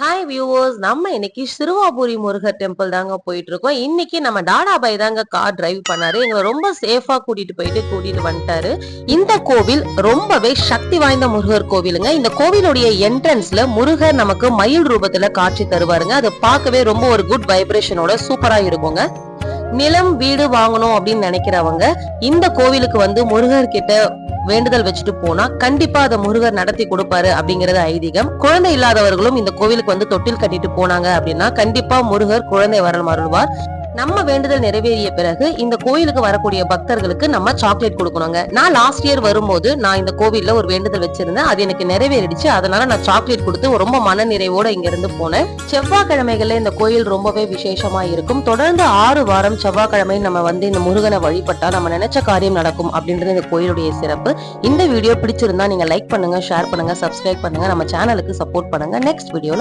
Hi viewers, நம்ம இன்னைக்கு Siruvapuri Murugar temple தாங்க போயிட்டு இருக்கோம். இன்னைக்கு நம்ம டாடாபாய் தாங்க கார் டிரைவ் பண்ணாரு. எங்களை ரொம்ப சேஃபா கூட்டிட்டு வந்துட்டாரு. இந்த கோவில் ரொம்பவே சக்தி வாய்ந்த முருகர் கோவிலுங்க. இந்த கோவிலுடைய என்ட்ரன்ஸ்ல முருகர் நமக்கு மயில் ரூபத்துல காட்சி தருவாருங்க. அது பார்க்கவே ரொம்ப ஒரு குட் வைப்ரேஷனோட சூப்பரா இருக்குங்க. நிலம் வீடு வாங்கணும் அப்படின்னு நினைக்கிறவங்க இந்த கோவிலுக்கு வந்து முருகர் கிட்ட வேண்டுதல் வச்சுட்டு போனா கண்டிப்பா அதை முருகர் நடத்தி கொடுப்பாரு அப்படிங்கறது ஐதீகம். குழந்தை இல்லாதவர்களும் இந்த கோவிலுக்கு வந்து தொட்டில் கட்டிட்டு போனாங்க அப்படின்னா கண்டிப்பா முருகர் குழந்தை வரல் அருள்வார். நம்ம வேண்டுதல் நிறைவேறிய பிறகு இந்த கோயிலுக்கு வரக்கூடிய பக்தர்களுக்கு நம்ம சாக்லேட் கொடுக்கணுங்க. நான் லாஸ்ட் இயர் வரும்போது நான் இந்த கோவில்ல ஒரு வேண்டுதல் வச்சிருந்தேன். அது எனக்கு நிறைவேறிடுச்சு. அதனால நான் சாக்லேட் கொடுத்து ரொம்ப மன நிறைவோட இங்க இருந்து போனேன். செவ்வாய்க்கிழமைகள்ல இந்த கோயில் ரொம்பவே விசேஷமா இருக்கும். தொடர்ந்து 6 வாரம் செவ்வாய்க்கிழமை நம்ம வந்து இந்த முருகனை வழிபட்டா நம்ம நினைச்ச காரியம் நடக்கும் அப்படின்றது இந்த கோயிலுடைய சிறப்பு. இந்த வீடியோ பிடிச்சிருந்தா நீங்க லைக் பண்ணுங்க, ஷேர் பண்ணுங்க, சப்ஸ்கிரைப் பண்ணுங்க, நம்ம சேனலுக்கு சப்போர்ட் பண்ணுங்க. நெக்ஸ்ட் வீடியோல